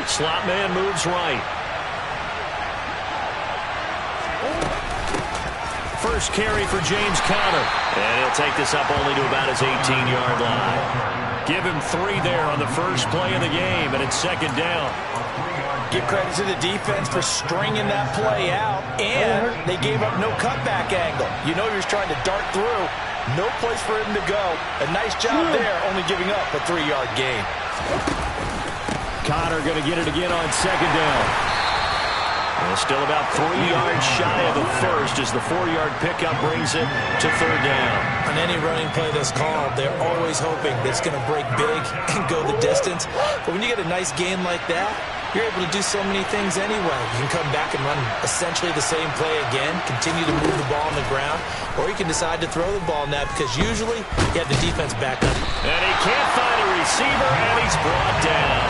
Slot man moves right. First carry for James Conner. And he'll take this up only to about his 18-yard line. Give him 3 there on the first play of the game, and it's second down. Give credit to the defense for stringing that play out, and they gave up no cutback angle. You know you're trying to dart through. No place for him to go. A nice job there, only giving up a 3-yard gain. Conner going to get it again on second down. And still about 3 yards shy of the first as the 4-yard pickup brings it to third down. On any running play that's called, they're always hoping that it's going to break big and go the distance. But when you get a nice gain like that, you're able to do so many things anyway. You can come back and run essentially the same play again, continue to move the ball on the ground, or you can decide to throw the ball net because usually you have the defense back up. And he can't find a receiver, and he's brought down.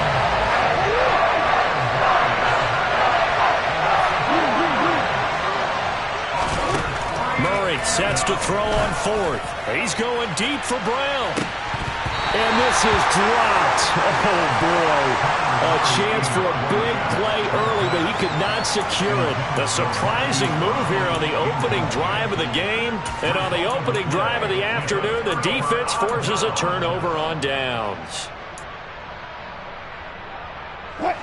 Murray sets to throw on fourth. He's going deep for Brown. And this is dropped. Oh, boy. A chance for a big play early, but he could not secure it. The surprising move here on the opening drive of the game. And on the opening drive of the afternoon, the defense forces a turnover on downs.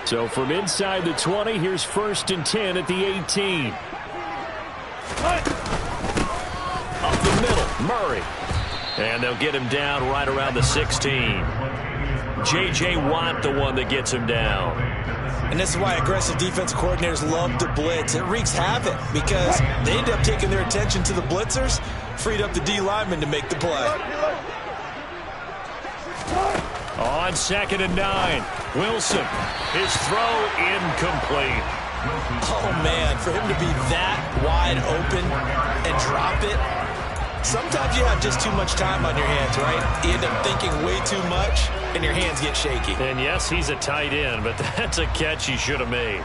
So from inside the 20, here's 1st and 10 at the 18. Up the middle, Murray. And they'll get him down right around the 16. J.J. Watt, the one that gets him down. And this is why aggressive defense coordinators love to blitz. It wreaks havoc because they end up taking their attention to the blitzers, freed up the D lineman to make the play. On 2nd and 9, Wilson. His throw incomplete. Oh, man, for him to be that wide open and drop it. Sometimes you have just too much time on your hands, right? You end up thinking way too much, and your hands get shaky. And yes, he's a tight end, but that's a catch he should have made.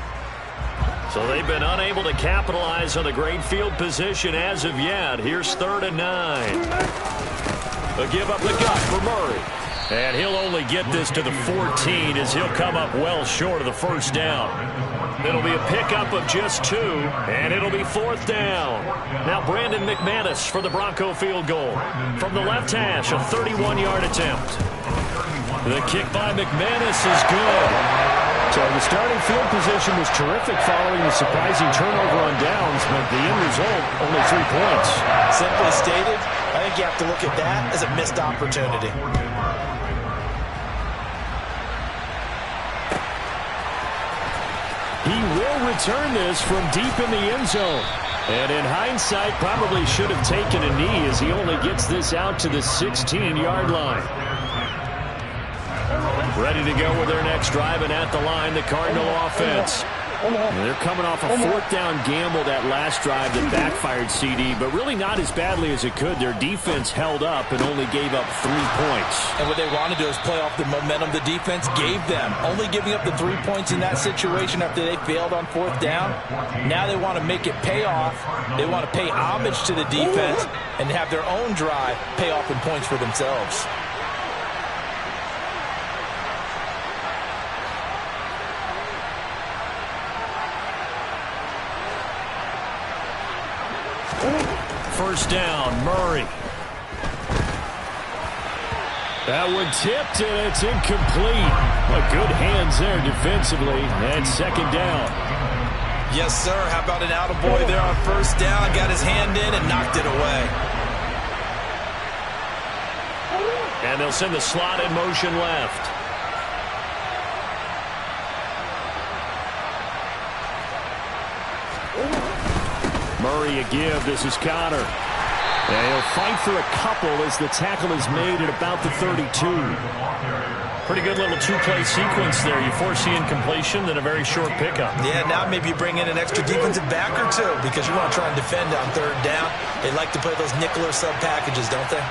So they've been unable to capitalize on the great field position as of yet. Here's 3rd and 9. A give up the gut for Murray. And he'll only get this to the 14 as he'll come up well short of the first down. It'll be a pickup of just 2, and it'll be 4th down. Now Brandon McManus for the Bronco field goal. From the left hash, a 31-yard attempt. The kick by McManus is good. So the starting field position was terrific following the surprising turnover on downs, but the end result, only 3 points. Simply stated, I think you have to look at that as a missed opportunity. He will return this from deep in the end zone. And in hindsight, probably should have taken a knee as he only gets this out to the 16-yard line. Ready to go with their next drive, and at the line, the Cardinal offense. They're coming off a 4th down gamble that last drive that backfired, CD, but really not as badly as it could. Their defense held up and only gave up 3 points. And what they want to do is play off the momentum the defense gave them. Only giving up the 3 points in that situation after they failed on 4th down. Now they want to make it pay off. They want to pay homage to the defense and have their own drive pay off in points for themselves. First down, Murray. That one tipped, and it's incomplete. Good hands there defensively, and 2nd down. Yes, sir. How about an attaboy there on 1st down? Got his hand in and knocked it away. And they'll send the slot in motion left. Murray a give. This is Conner. And he'll fight for a couple as the tackle is made at about the 32. Pretty good little 2-play sequence there. You foresee incompletion, then a very short pickup. Yeah, now maybe you bring in an extra defensive back or 2 because you want to try and defend on 3rd down. They like to play those nickel or sub packages, don't they?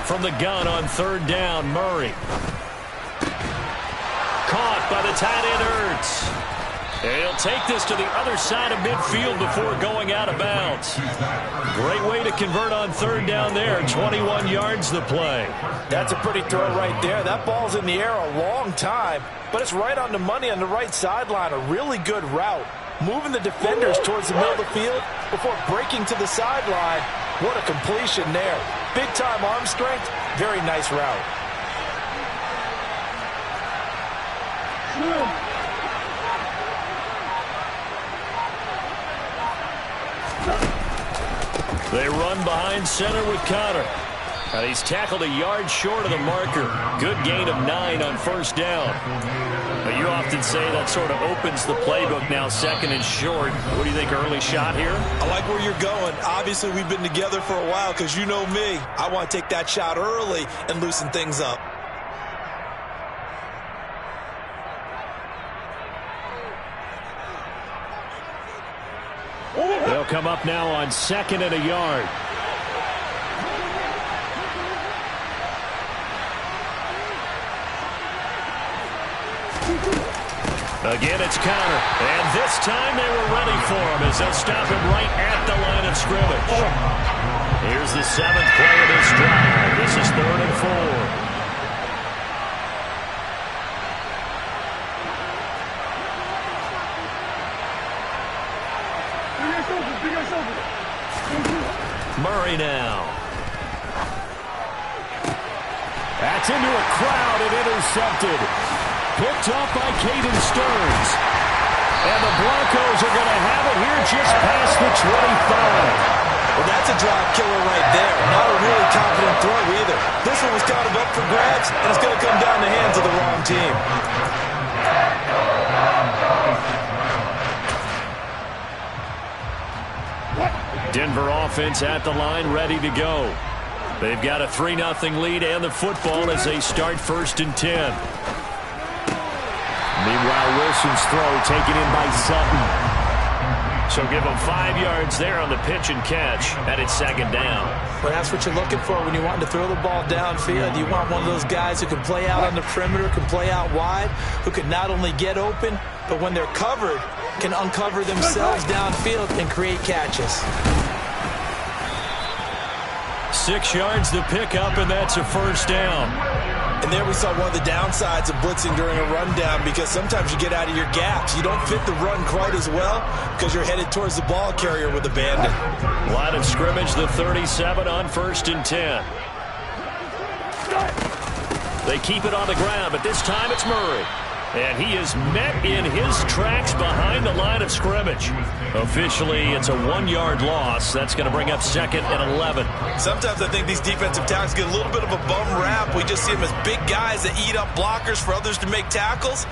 From the gun on 3rd down, Murray. Caught by the tight end, Ertz. And he'll take this to the other side of midfield before going out of bounds. Great way to convert on third down there. 21 yards the play. That's a pretty throw right there. That ball's in the air a long time, but it's right on the money on the right sideline. A really good route. Moving the defenders towards the middle of the field before breaking to the sideline. What a completion there. Big-time arm strength. Very nice route. They run behind center with Connor. And he's tackled a yard short of the marker. Good gain of 9 on first down. But you often say that sort of opens the playbook now, second and short. What do you think, early shot here? I like where you're going. Obviously, we've been together for a while because you know me. I want to take that shot early and loosen things up. They'll come up now on second and a yard. Again, it's Connor. And this time they were ready for him as they'll stop him right at the line of scrimmage. Here's the 7th play of this drive. This is 3rd and 4. Murray now. That's into a crowd and intercepted. Picked off by Caden Stearns. And the Broncos are going to have it here just past the 25. Well, that's a drive killer right there. Not a really confident throw either. This one was kind of up for grabs, and it's going to come down the hands of the wrong team. Denver offense at the line, ready to go. They've got a 3-0 lead and the football as they start 1st and 10. Meanwhile, Wilson's throw taken in by Sutton. So give him 5 yards there on the pitch and catch, and it's 2nd down. Well, that's what you're looking for when you want to throw the ball downfield. You want one of those guys who can play out on the perimeter, can play out wide, who can not only get open, but when they're covered, can uncover themselves downfield and create catches. 6 yards the pickup, and that's a 1st down. And there we saw one of the downsides of blitzing during a rundown, because sometimes you get out of your gaps. You don't fit the run quite as well because you're headed towards the ball carrier with a bandit. Line of scrimmage, the 37 on 1st and 10. They keep it on the ground, but this time it's Murray. And he is met in his tracks behind the line of scrimmage. Officially, it's a 1-yard loss. That's going to bring up 2nd and 11. Sometimes I think these defensive tackles get a little bit of a bum rap. We just see them as big guys that eat up blockers for others to make tackles.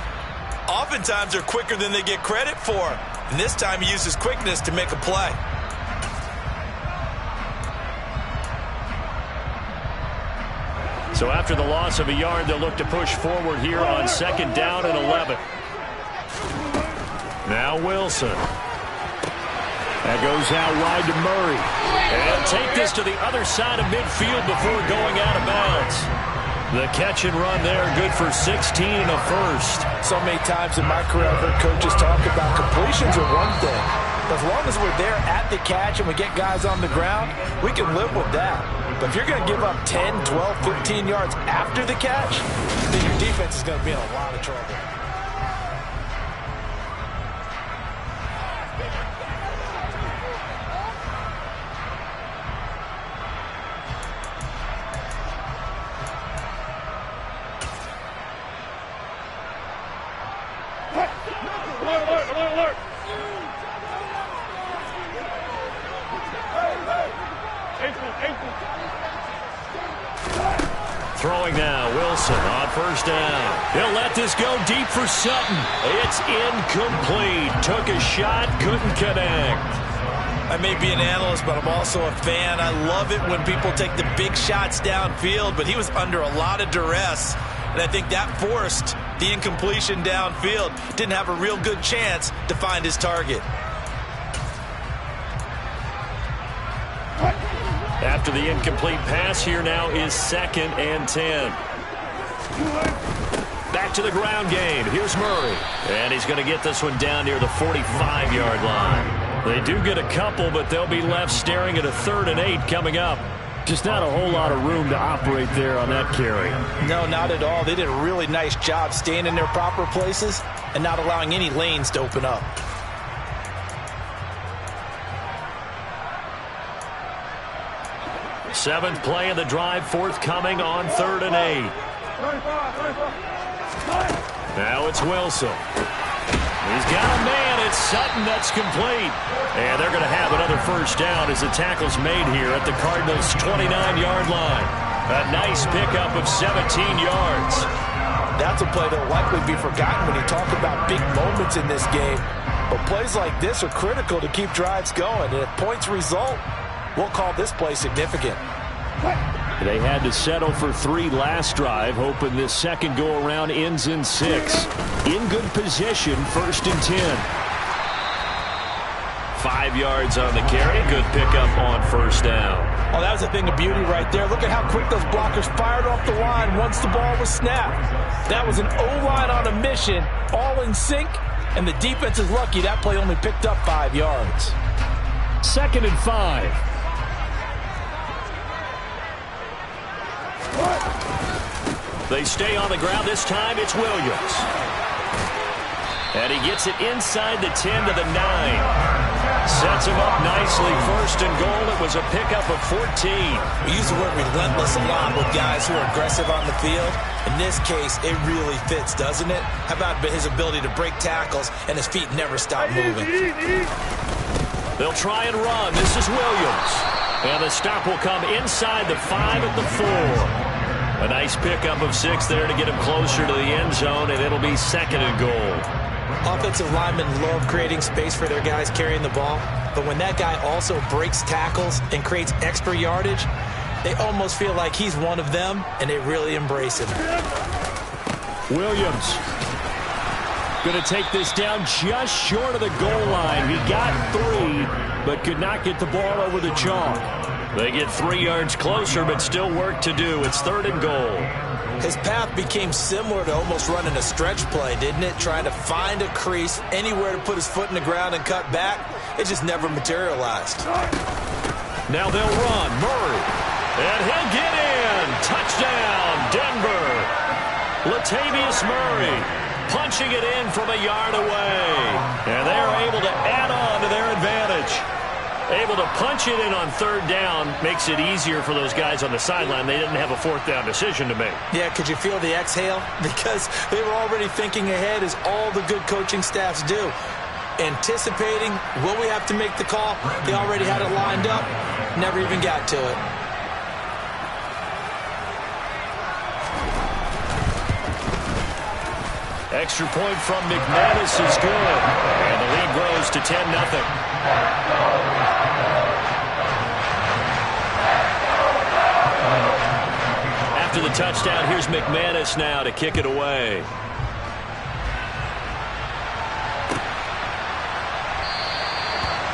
Oftentimes, they're quicker than they get credit for. And this time, he uses quickness to make a play. So after the loss of a yard, they'll look to push forward here on 2nd down and 11. Now Wilson. That goes out wide to Murray. And he'll take this to the other side of midfield before going out of bounds. The catch and run there, good for 16 and a 1st. So many times in my career, I've heard coaches talk about completions are one thing. As long as we're there at the catch and we get guys on the ground, we can live with that. But if you're going to give up 10, 12, 15 yards after the catch, then your defense is going to be in a lot of trouble. Throwing now, Wilson on 1st down. He'll let this go deep for Sutton. It's incomplete. Took a shot, couldn't connect. I may be an analyst, but I'm also a fan. I love it when people take the big shots downfield, but he was under a lot of duress, and I think that forced the incompletion downfield. Didn't have a real good chance to find his target. After the incomplete pass, here now is 2nd and 10. Back back to the ground game. Here's Murray. And he's going to get this one down near the 45-yard line. They do get a couple, but they'll be left staring at a 3rd and 8 coming up. Just not a whole lot of room to operate there on that carry. No, not at all. They did a really nice job staying in their proper places and not allowing any lanes to open up. Seventh play of the drive forthcoming on 3rd and 8. Now it's Wilson. He's got a man. It's Sutton. That's complete. And they're going to have another first down as the tackle's made here at the Cardinals' 29-yard line. A nice pickup of 17 yards. That's a play that will likely be forgotten when you talk about big moments in this game. But plays like this are critical to keep drives going. And if points result, we'll call this play significant. They had to settle for 3 last drive, hoping this second go-around ends in 6. In good position, 1st and 10. 5 yards on the carry. Good pickup on first down. Oh, that was a thing of beauty right there. Look at how quick those blockers fired off the line once the ball was snapped. That was an O-line on a mission, all in sync, and the defense is lucky that play only picked up 5 yards. 2nd and 5. They stay on the ground. This time it's Williams. And he gets it inside the 10 to the 9. Sets him up nicely. 1st and goal. It was a pickup of 14. We use the word relentless a lot with guys who are aggressive on the field. In this case, it really fits, doesn't it? How about his ability to break tackles and his feet never stop moving? They'll try and run. This is Williams. And the stop will come inside the 5 at the 4. A nice pickup of 6 there to get him closer to the end zone, and it'll be 2nd and goal. Offensive linemen love creating space for their guys carrying the ball, but when that guy also breaks tackles and creates extra yardage, they almost feel like he's one of them, and they really embrace him. Williams going to take this down just short of the goal line. He got 3, but could not get the ball over the chalk. They get 3 yards closer, but still work to do. It's 3rd and goal. His path became similar to almost running a stretch play, didn't it? Trying to find a crease, anywhere to put his foot in the ground and cut back. It just never materialized. Now they'll run. Murray. And he'll get in. Touchdown, Denver. Latavius Murray punching it in from a yard away. And they are able to add on to their advantage. Able to punch it in on 3rd down makes it easier for those guys on the sideline. They didn't have a 4th down decision to make. Yeah, could you feel the exhale? Because they were already thinking ahead, as all the good coaching staffs do. Anticipating, will we have to make the call? They already had it lined up, never even got to it. Extra point from McManus is good. And the lead grows to 10-0. After the touchdown, here's McManus now to kick it away.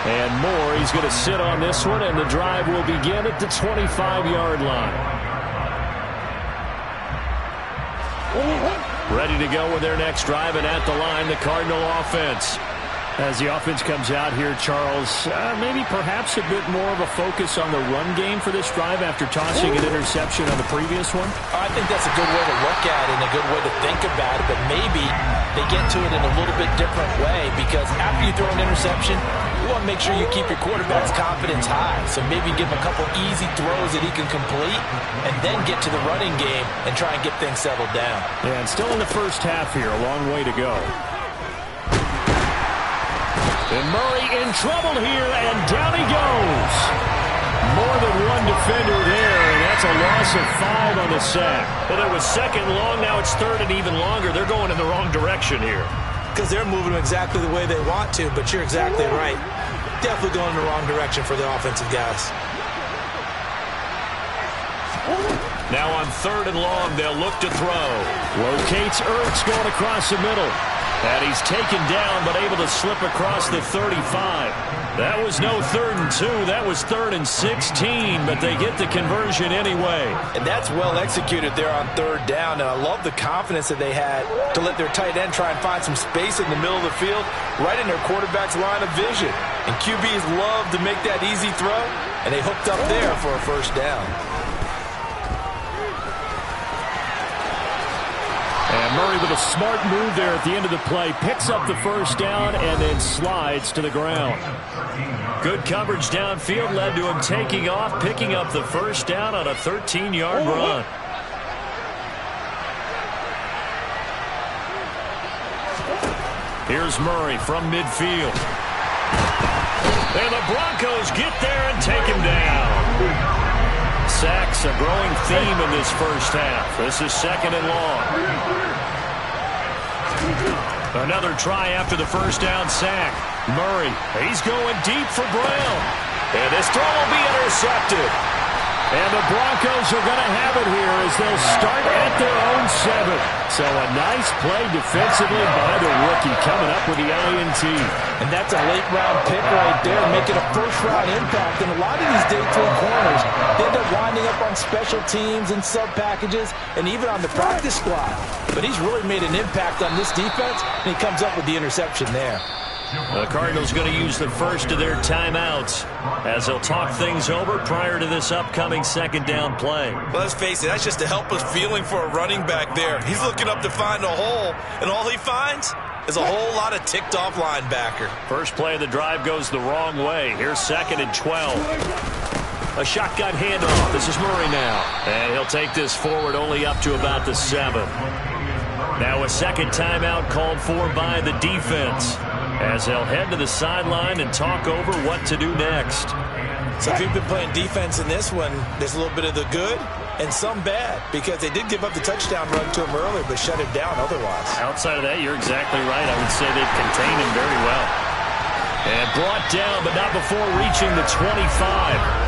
And Moore, he's going to sit on this one, and the drive will begin at the 25-yard line. Ready to go with their next drive, and at the line, the Cardinal offense. As the offense comes out here, Charles, maybe perhaps a bit more of a focus on the run game for this drive after tossing an interception on the previous one? I think that's a good way to look at it and a good way to think about it, but maybe they get to it in a little bit different way, because after you throw an interception, you want to make sure you keep your quarterback's confidence high. So maybe give him a couple easy throws that he can complete and then get to the running game and try and get things settled down. Yeah, and still in the first half here, a long way to go. And Murray in trouble here, and down he goes. More than one defender there, and that's a loss of 5 on the sack. Well, it was 2nd long, now it's 3rd and even longer. They're going in the wrong direction here. Because they're moving exactly the way they want to, but you're exactly right. Definitely going in the wrong direction for the offensive guys. Now on 3rd and long, they'll look to throw. Locates Ertz going across the middle. And he's taken down, but able to slip across the 35. That was no 3rd and 2. That was 3rd and 16, but they get the conversion anyway. And that's well executed there on 3rd down. And I love the confidence that they had to let their tight end try and find some space in the middle of the field, right in their quarterback's line of vision. And QBs love to make that easy throw, and they hooked up there for a 1st down. And Murray with a smart move there at the end of the play. Picks up the 1st down and then slides to the ground. Good coverage downfield led to him taking off, picking up the 1st down on a 13-yard run. Here's Murray from midfield. And the Broncos get there and take him down. Sacks a growing theme in this 1st half. This is 2nd and long. Another try after the 1st down sack. Murray, he's going deep for Brown. And this throw will be intercepted. And the Broncos are going to have it here as they'll start at their own 7. So a nice play defensively by the rookie coming up with the INT. And that's a late-round pick right there, making a 1st-round impact. And a lot of these day 3 corners, they end up winding up on special teams and sub-packages and even on the practice squad. But he's really made an impact on this defense, and he comes up with the interception there. The Cardinals going to use the first of their timeouts as they'll talk things over prior to this upcoming 2nd down play. Well, let's face it, that's just a helpless feeling for a running back there. He's looking up to find a hole, and all he finds is a whole lot of ticked-off linebacker. First play of the drive goes the wrong way. Here's 2nd and 12. A shotgun handoff. This is Murray now. And he'll take this forward only up to about the 7. Now a 2nd timeout called for by the defense as they'll head to the sideline and talk over what to do next. So if you've been playing defense in this one, there's a little bit of the good and some bad, because they did give up the touchdown run to him earlier but shut him down otherwise. Outside of that, you're exactly right. I would say they've contained him very well. And brought down, but not before reaching the 25.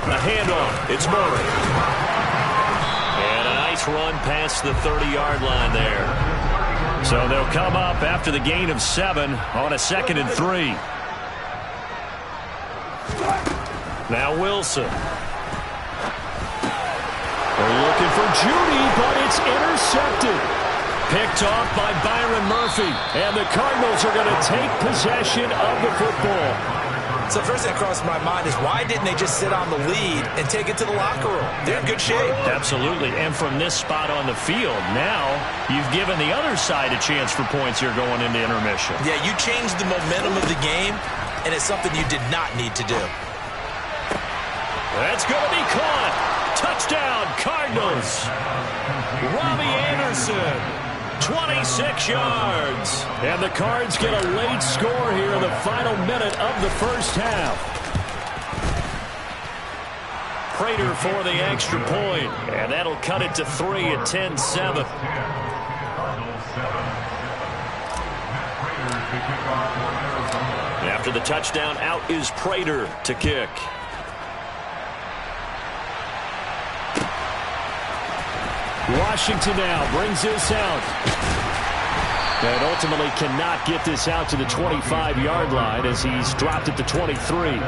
A handoff. It's Murray. And a nice run past the 30-yard line there. So they'll come up after the gain of 7 on a 2nd and 3. Now Wilson. They're looking for Judy, but it's intercepted. Picked off by Byron Murphy. And the Cardinals are going to take possession of the football. So first thing that crossed my mind is, why didn't they just sit on the lead and take it to the locker room? They're in good shape. Absolutely. And from this spot on the field, now you've given the other side a chance for points here going into intermission. Yeah, you changed the momentum of the game, and it's something you did not need to do. That's going to be caught. Touchdown, Cardinals. Robbie Anderson. 26 yards. And the Cards get a late score here in the final minute of the 1st half. Prater for the extra point. And that'll cut it to 3 at 10-7. After the touchdown, out is Prater to kick. Washington now brings this out. And ultimately cannot get this out to the 25-yard line as he's dropped at the 23.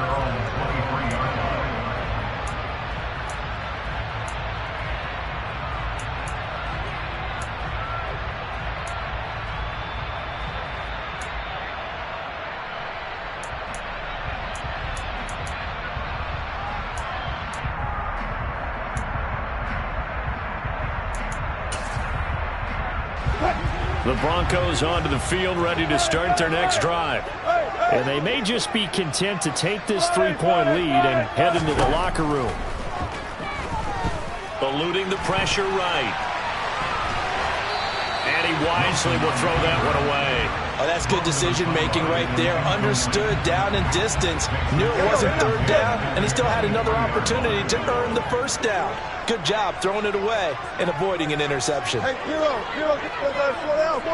The Broncos onto the field, ready to start their next drive. And they may just be content to take this 3-point lead and head into the locker room. Eluding the pressure right. And he wisely will throw that one away. Oh, that's good decision-making right there. Understood down and distance. Knew it wasn't 3rd down, and he still had another opportunity to earn the 1st down. Good job throwing it away and avoiding an interception. Hey, slow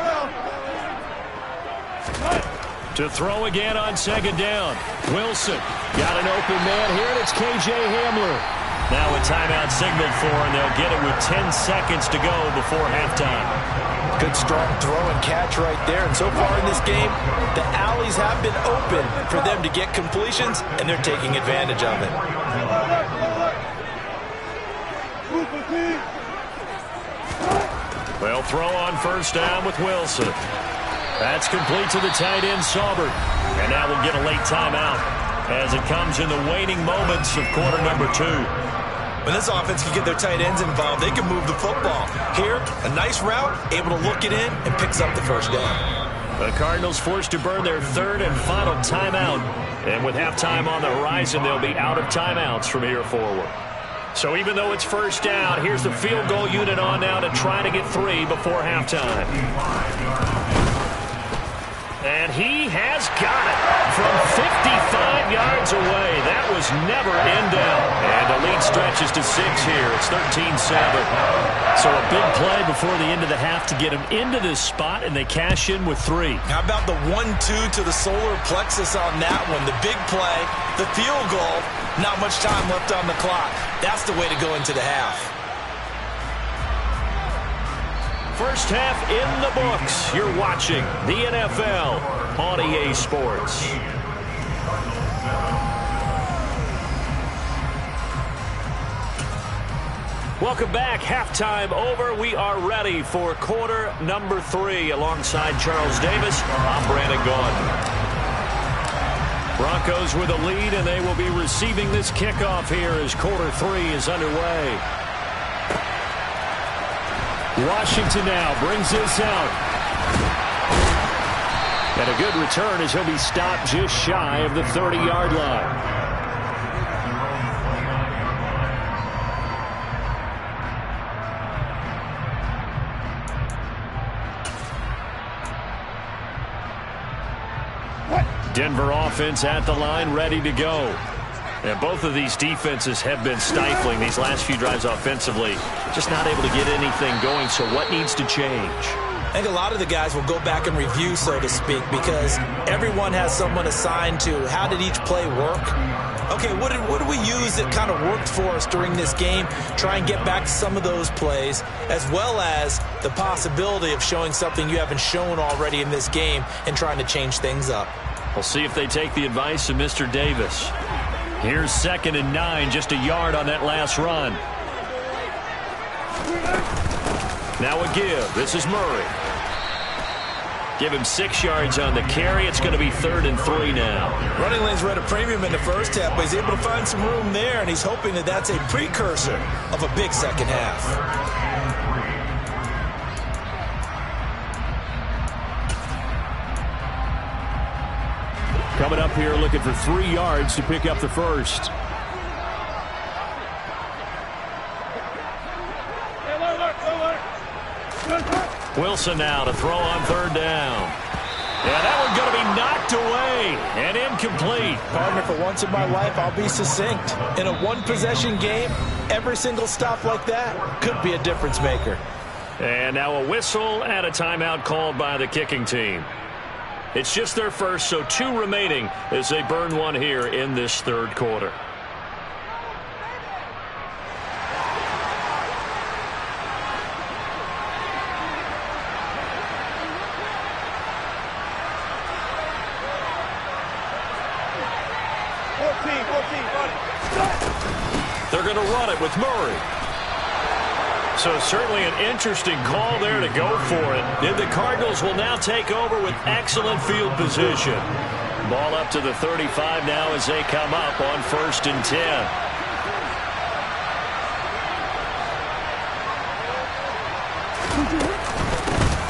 down. To throw again on 2nd down. Wilson got an open man here, and it's K.J. Hamler. Now a timeout signaled for, and they'll get it with 10 seconds to go before halftime. Good strong throw and catch right there. And so far in this game, the alleys have been open for them to get completions, and they're taking advantage of it. They'll throw on first down with Wilson. That's complete to the tight end, Saubert. And now we'll get a late timeout as it comes in the waning moments of quarter number 2. When this offense can get their tight ends involved, they can move the football. Here, a nice route, able to look it in, and picks up the first down. The Cardinals forced to burn their third and final timeout. And with halftime on the horizon, they'll be out of timeouts from here forward. So even though it's first down, here's the field goal unit on now to try to get 3 before halftime. And he has got it from 55 yards away. That was never in doubt. And the lead stretches to 6 here. It's 13-7. So a big play before the end of the half to get him into this spot, and they cash in with 3. How about the 1-2 to the solar plexus on that one? The big play, the field goal, not much time left on the clock. That's the way to go into the half. First half in the books. You're watching the NFL on EA Sports. Welcome back. Halftime over. We are ready for quarter number 3. Alongside Charles Davis, I'm Brandon Gaudin. Broncos with a lead, and they will be receiving this kickoff here as quarter 3 is underway. Washington now brings this out. And a good return as he'll be stopped just shy of the 30-yard line. Denver offense at the line, ready to go. And both of these defenses have been stifling these last few drives offensively. Just not able to get anything going, so what needs to change? I think a lot of the guys will go back and review, so to speak, because everyone has someone assigned to how did each play work. Okay, what did we use that kind of worked for us during this game? Try and get back to some of those plays, as well as the possibility of showing something you haven't shown already in this game and trying to change things up. We'll see if they take the advice of Mr. Davis. Here's 2nd and 9, just a yard on that last run. Now a give. This is Murray. Give him 6 yards on the carry. It's going to be 3rd and 3 now. Running lanes were at a premium in the first half, but he's able to find some room there, and he's hoping that that's a precursor of a big second half. Coming up here looking for 3 yards to pick up the first. Wilson now to throw on 3rd down. Yeah, that one's going to be knocked away and incomplete. Partner, for once in my life, I'll be succinct. In a one-possession game, every single stop like that could be a difference maker. And now a whistle and a timeout called by the kicking team. It's just their first, so 2 remaining as they burn one here in this 3rd quarter. They're going to run it with Murray. So certainly an interesting call there to go for it. And the Cardinals will now take over with excellent field position. Ball up to the 35 now as they come up on 1st and 10.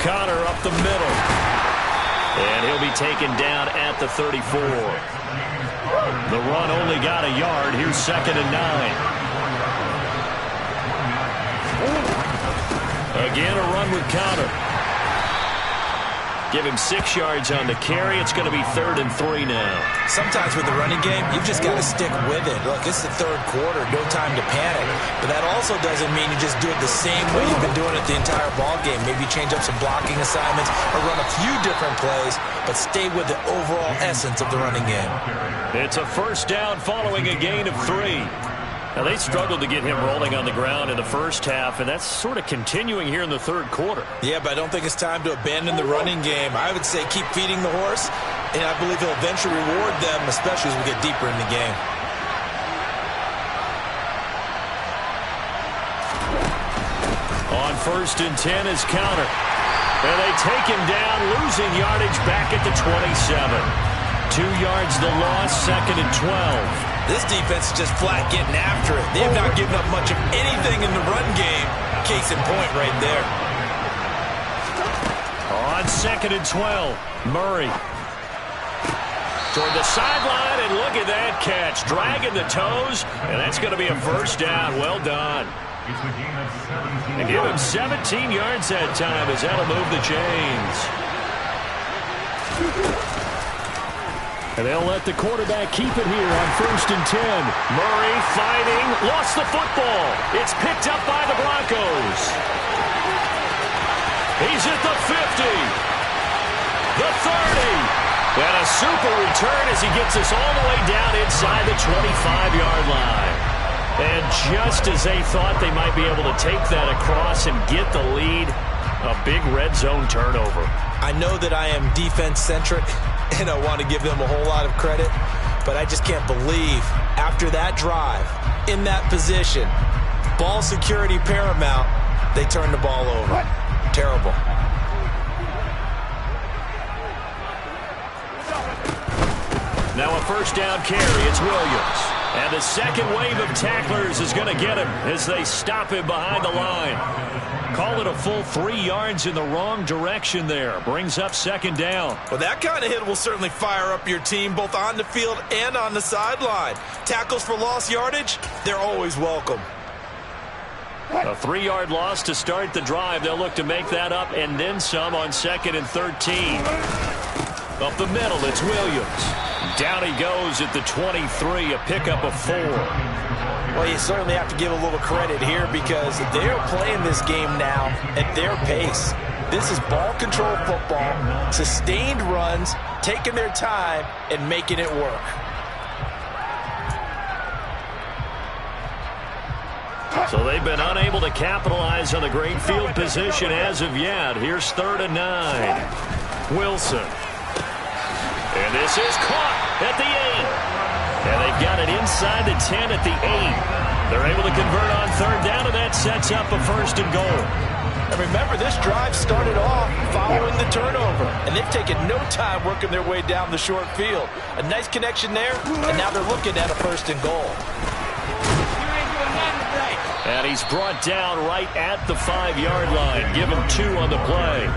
Connor up the middle. And he'll be taken down at the 34. The run only got a yard. Here's 2nd and 9. Again, a run with Connor. Give him 6 yards on the carry. It's going to be 3rd and 3 now. Sometimes with the running game, you've just got to stick with it. Look, it's the 3rd quarter. No time to panic. But that also doesn't mean you just do it the same way you've been doing it the entire ball game. Maybe change up some blocking assignments or run a few different plays, but stay with the overall essence of the running game. It's a first down following a gain of 3. Now, they struggled to get him rolling on the ground in the first half, and that's sort of continuing here in the third quarter. Yeah, but I don't think it's time to abandon the running game. I would say keep feeding the horse, and I believe he'll eventually reward them, especially as we get deeper in the game. On 1st and 10 is counter. And they take him down, losing yardage back at the 27. 2 yards the loss, 2nd and 12. This defense is just flat getting after it. They have not given up much of anything in the run game. Case in point right there. On 2nd and 12, Murray. Toward the sideline, and look at that catch. Dragging the toes, and that's going to be a first down. Well done. And give him 17 yards that time as that'll move the chains. And they'll let the quarterback keep it here on 1st and 10. Murray fighting, lost the football. It's picked up by the Broncos. He's at the 50. The 30. And a super return as he gets us all the way down inside the 25-yard line. And just as they thought they might be able to take that across and get the lead, a big red zone turnover. I know that I am defense-centric, and I want to give them a whole lot of credit, but I just can't believe after that drive, in that position, ball security paramount, they turned the ball over. Terrible. Now a first down carry, it's Williams. And the second wave of tacklers is going to get him as they stop him behind the line. Call it a full 3 yards in the wrong direction there. Brings up 2nd down. Well, that kind of hit will certainly fire up your team both on the field and on the sideline. Tackles for lost yardage, they're always welcome. A 3-yard loss to start the drive. They'll look to make that up and then some on 2nd and 13. Up the middle, it's Williams. Down he goes at the 23, a pickup of 4. Well, you certainly have to give a little credit here because they're playing this game now at their pace. This is ball control football, sustained runs, taking their time and making it work. So they've been unable to capitalize on the great field position as of yet. Here's 3rd and 9. Wilson. And this is caught at the 8. And they've got it inside the 10 at the 8. They're able to convert on 3rd down, and that sets up a 1st and goal. And remember, this drive started off following the turnover, and they've taken no time working their way down the short field. A nice connection there, and now they're looking at a 1st and goal. And he's brought down right at the 5-yard line. Give him 2 on the play.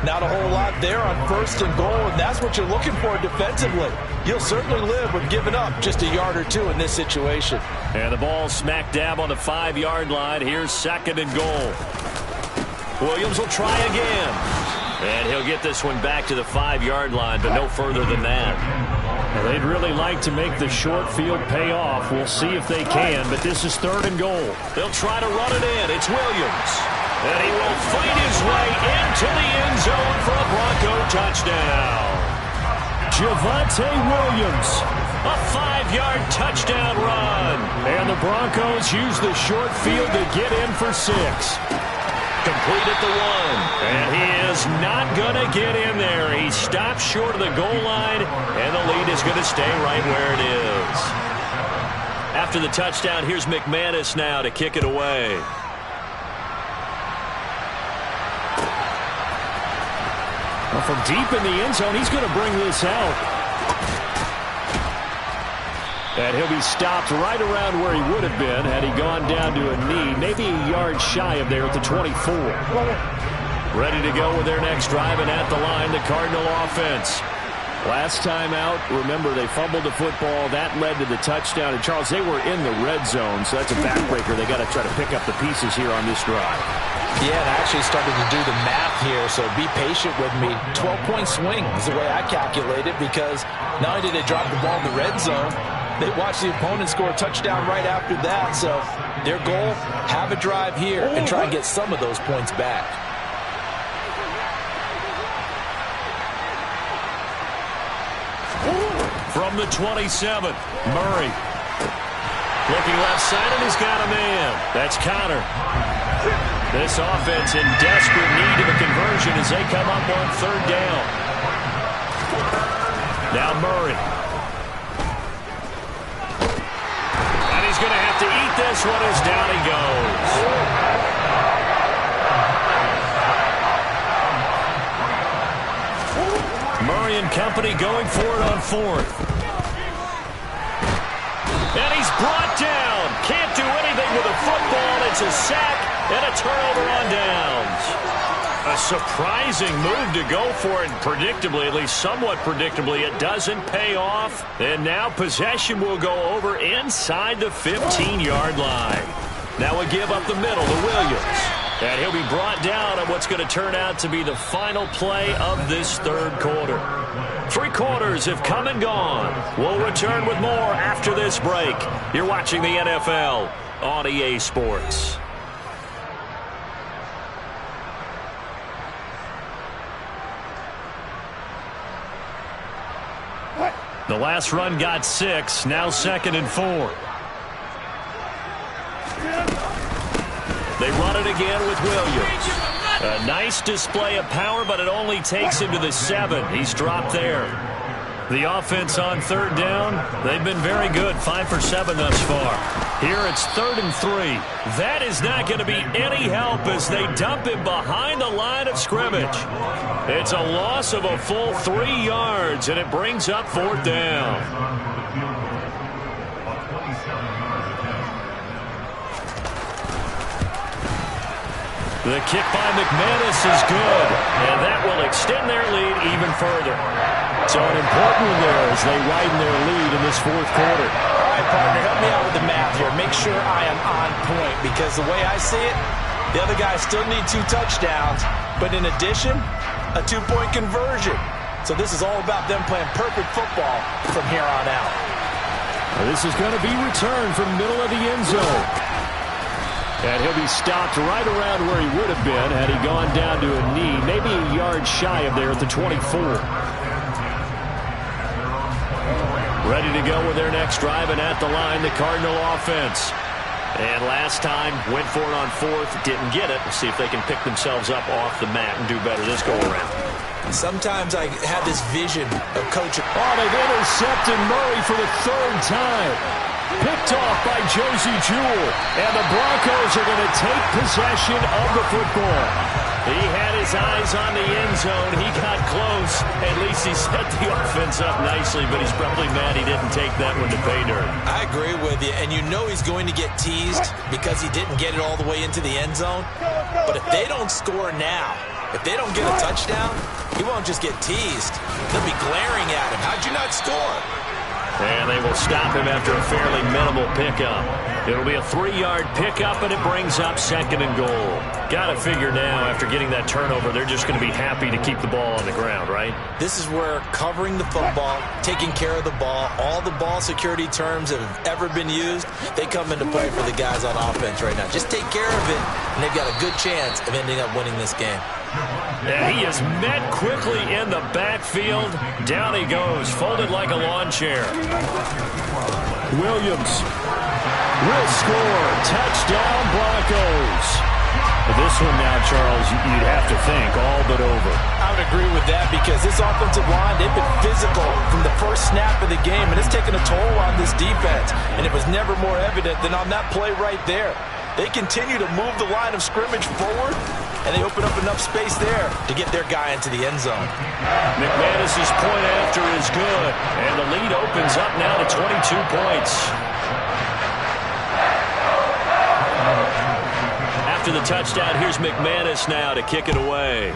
Not a whole lot there on 1st and goal, and that's what you're looking for defensively. You'll certainly live with giving up just a yard or 2 in this situation. And the ball smack dab on the 5-yard line. Here's 2nd and goal. Williams will try again. And he'll get this one back to the 5-yard line, but no further than that. Well, they'd really like to make the short field pay off. We'll see if they can, but this is 3rd and goal. They'll try to run it in. It's Williams. And he will fight his way into the end zone for a Bronco touchdown. Javonte Williams, a 5-yard touchdown run. And the Broncos use the short field to get in for 6. Complete at the 1. And he is not going to get in there. He stops short of the goal line, and the lead is going to stay right where it is. After the touchdown, here's McManus now to kick it away. Well, from deep in the end zone, he's going to bring this out. And he'll be stopped right around where he would have been had he gone down to a knee, maybe a yard shy of there at the 24. Ready to go with their next drive, and at the line, the Cardinal offense. Last time out, remember, they fumbled the football. That led to the touchdown. And, Charles, they were in the red zone, so that's a backbreaker. They got to try to pick up the pieces here on this drive. Yeah, and I actually started to do the math here, so be patient with me. 12-point swing is the way I calculate it because not only did they drop the ball in the red zone, they watched the opponent score a touchdown right after that. So their goal, have a drive here and try and get some of those points back. From the 27, Murray. Looking left side, and he's got a man. That's Connor. This offense in desperate need of a conversion as they come up on third down. Now Murray. And he's going to have to eat this one as down he goes. Murray and company going for it on fourth. And he's brought down. Can't do anything with a football. It's a sack and a turnover on downs. A surprising move to go for it. Predictably, at least somewhat predictably, it doesn't pay off. And now possession will go over inside the 15-yard line. Now a give up the middle to Williams. And he'll be brought down on what's going to turn out to be the final play of this third quarter. 3 quarters have come and gone. We'll return with more after this break. You're watching the NFL on EA Sports. The last run got 6, now 2nd and 4. They run it again with Williams. A nice display of power, but it only takes him to the 7. He's dropped there. The offense on third down, they've been very good, 5 for 7 thus far. Here it's 3rd and 3. That is not going to be any help as they dump him behind the line of scrimmage. It's a loss of a full 3 yards, and it brings up 4th down. The kick by McManus is good, and that will extend their lead even further. So an important one there as they widen their lead in this 4th quarter. All right, partner, help me out with the math here. Make sure I am on point, because the way I see it, the other guys still need 2 touchdowns, but in addition, a 2-point conversion. So this is all about them playing perfect football from here on out. This is going to be returned from middle of the end zone. And he'll be stopped right around where he would have been had he gone down to a knee, maybe a yard shy of there at the 24. Ready to go with their next drive, and at the line, the Cardinal offense. And last time, went for it on 4th, didn't get it. We'll see if they can pick themselves up off the mat and do better this go-around. Sometimes I have this vision of coaching. Oh, they've intercepted Murray for the 3rd time. Picked off by Josie Jewell. And the Broncos are going to take possession of the football. He had his eyes on the end zone. He got close. At least he set the offense up nicely, but he's probably mad he didn't take that one to pay dirt. I agree with you, and you know he's going to get teased because he didn't get it all the way into the end zone. But if they don't score now, if they don't get a touchdown, he won't just get teased. They'll be glaring at him. How'd you not score? And they will stop him after a fairly minimal pickup. It'll be a 3-yard pickup, and it brings up 2nd and goal. Got to figure now, after getting that turnover, they're just going to be happy to keep the ball on the ground, right? This is where covering the football, taking care of the ball, all the ball security terms that have ever been used, they come into play for the guys on offense right now. Just take care of it, and they've got a good chance of ending up winning this game. And he is met quickly in the backfield. Down he goes, folded like a lawn chair. Williams will score. Touchdown, Broncos. This one now, Charles, you'd have to think all but over. I would agree with that because this offensive line, they've been physical from the first snap of the game, and it's taken a toll on this defense. And it was never more evident than on that play right there. They continue to move the line of scrimmage forward, and they open up enough space there to get their guy into the end zone. McManus's point after is good, and the lead opens up now to 22 points. After the touchdown, here's McManus now to kick it away.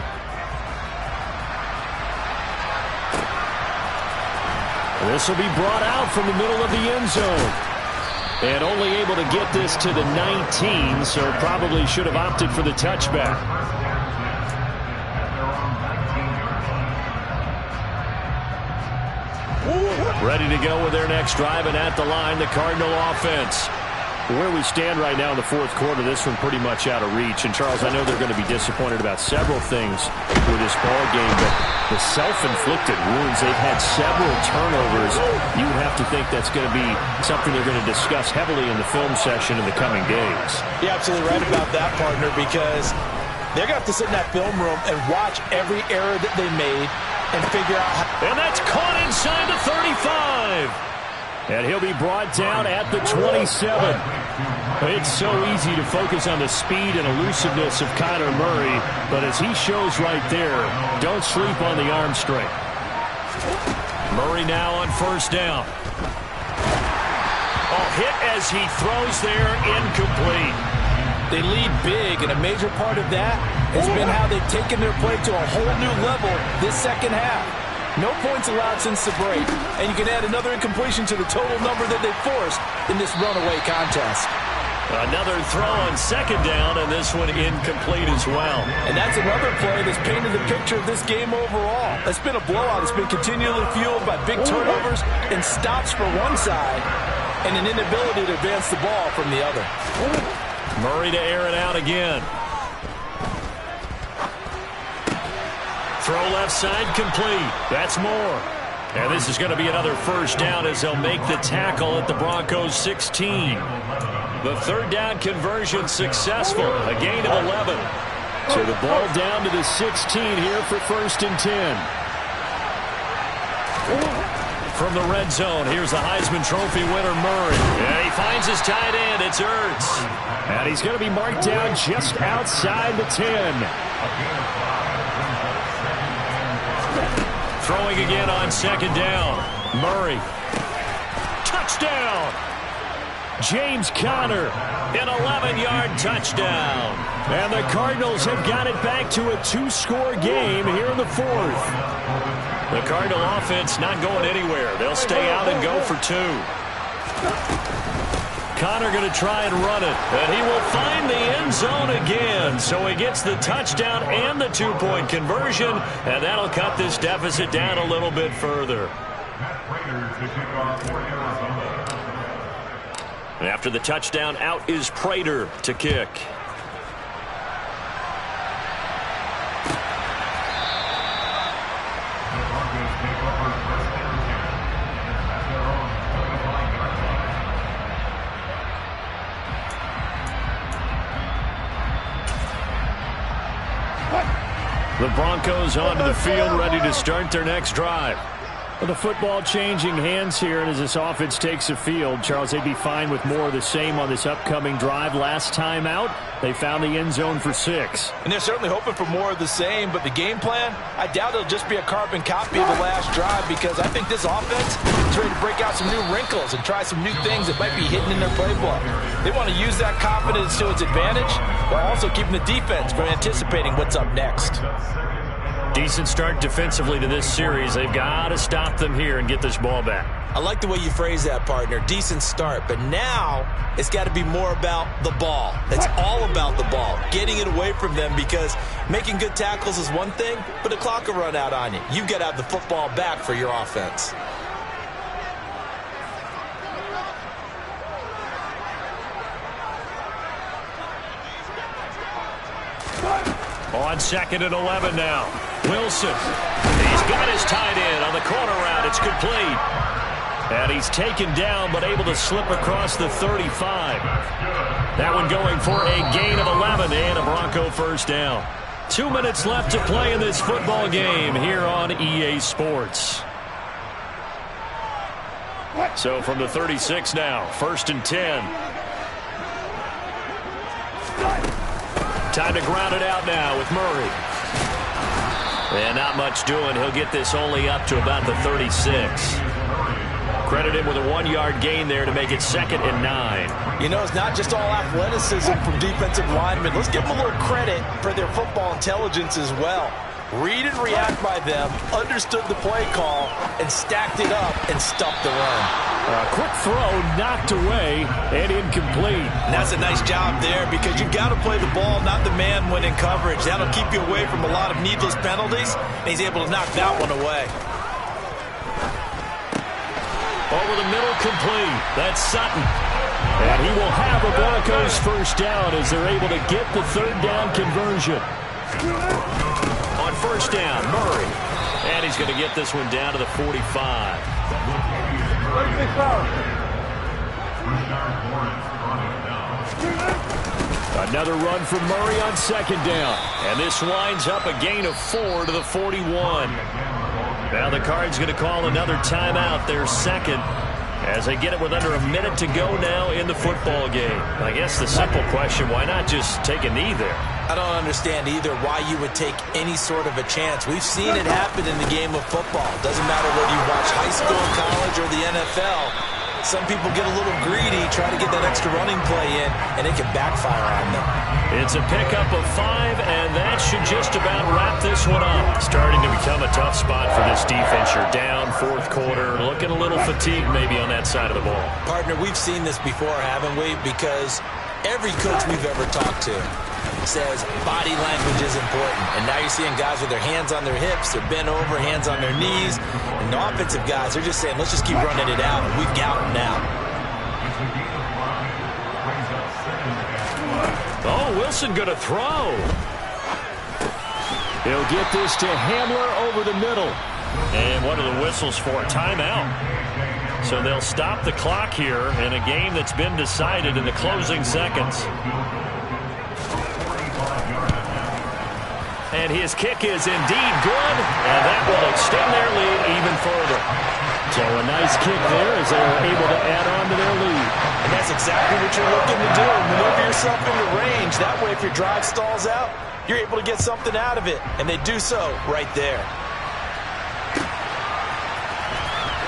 This will be brought out from the middle of the end zone. And only able to get this to the 19, so probably should have opted for the touchback. Ready to go with their next drive, and at the line, the Cardinal offense. Where we stand right now in the fourth quarter, this one pretty much out of reach. And, Charles, I know they're going to be disappointed about several things with this ball game, but the self-inflicted wounds, they've had several turnovers. You would have to think that's going to be something they're going to discuss heavily in the film session in the coming days. You're absolutely right about that, partner, because they're going to have to sit in that film room and watch every error that they made and figure out how. And that's caught inside the 35. And he'll be brought down at the 27. It's so easy to focus on the speed and elusiveness of Kyler Murray, but as he shows right there, don't sleep on the arm strength. Murray now on first down. Oh, hit as he throws there, incomplete. They lead big, and a major part of that has been how they've taken their play to a whole new level this second half. No points allowed since the break, and you can add another incompletion to the total number that they forced in this runaway contest. Another throw on second down, and this one incomplete as well. And that's another play that's painted the picture of this game overall. It's been a blowout. It's been continually fueled by big turnovers and stops for one side and an inability to advance the ball from the other. Murray to air it out again. Throw left side complete. That's more. And this is going to be another first down as they'll make the tackle at the Broncos 16. The third down conversion successful. A gain of 11. So the ball down to the 16 here for first and 10. From the red zone, here's the Heisman Trophy winner, Murray. Yeah, he finds his tight end. It's Ertz. And he's going to be marked down just outside the 10. Throwing again on second down. Murray. Touchdown! James Conner. An 11-yard touchdown. And the Cardinals have got it back to a two-score game here in the fourth. The Cardinal offense not going anywhere. They'll stay out and go for two. Conner going to try and run it, and he will find the end zone again. So he gets the touchdown and the two-point conversion, and that'll cut this deficit down a little bit further. And after the touchdown, out is Prater to kick. The Broncos onto the field, ready to start their next drive. Well, the football changing hands here, and as this offense takes the field, Charles, they'd be fine with more of the same on this upcoming drive. Last time out, they found the end zone for 6. And they're certainly hoping for more of the same, but the game plan, I doubt it'll just be a carbon copy of the last drive, because I think this offense is ready to break out some new wrinkles and try some new things that might be hidden in their playbook. They want to use that confidence to its advantage, while also keeping the defense from anticipating what's up next. Decent start defensively to this series. They've got to stop them here and get this ball back. I like the way you phrase that, partner. Decent start. But now it's got to be more about the ball. It's all about the ball, getting it away from them, because making good tackles is one thing, but the clock will run out on you. You've got to have the football back for your offense. On second and 11 now. Wilson. He's got his tight end on the corner route. It's complete. And he's taken down but able to slip across the 35. That one going for a gain of 11 and a Bronco first down. 2 minutes left to play in this football game here on EA Sports. So from the 36 now, first and 10. Time to ground it out now with Murray. And not much doing. He'll get this only up to about the 36. Credit him with a 1-yard gain there to make it second and 9. You know, it's not just all athleticism from defensive linemen. Let's give them a little credit for their football intelligence as well. Read and react by them, understood the play call, and stacked it up and stuffed the run. A quick throw knocked away and incomplete. And that's a nice job there, because you've got to play the ball, not the man when in coverage. That'll keep you away from a lot of needless penalties, and he's able to knock that one away. Over the middle, complete. That's Sutton. And he will have a Broncos first down as they're able to get the third down conversion. On first down, Murray. And he's going to get this one down to the 45. Another run from Murray on second down. And this winds up a gain of 4 to the 41. Now the Cards going to call another timeout, their second, as they get it with under a minute to go now in the football game. I guess the simple question, why not just take a knee there? I don't understand either why you would take any sort of a chance. We've seen it happen in the game of football. Doesn't matter whether you watch high school, college, or the NFL. Some people get a little greedy, try to get that extra running play in, and it can backfire on them. It's a pickup of 5, and that should just about wrap this one up. Starting to become a tough spot for this defense. You're down fourth quarter, looking a little fatigued maybe on that side of the ball. Partner, we've seen this before, haven't we? Because every coach we've ever talked to says body language is important. And now you're seeing guys with their hands on their hips, they're bent over, hands on their knees. And the offensive guys, they're just saying, let's just keep running it out, and we've got them now. Oh, Wilson going to throw. He'll get this to Hamler over the middle. And what are the whistles for? Timeout. So they'll stop the clock here in a game that's been decided in the closing seconds. And his kick is indeed good, and that will extend their lead even further. So a nice kick there as they're able to add on to their lead. And that's exactly what you're looking to do. Maneuver yourself into range. That way, if your drive stalls out, you're able to get something out of it. And they do so right there.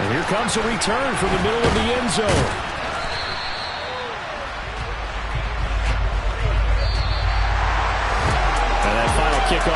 And here comes a return from the middle of the end zone. And that final kickoff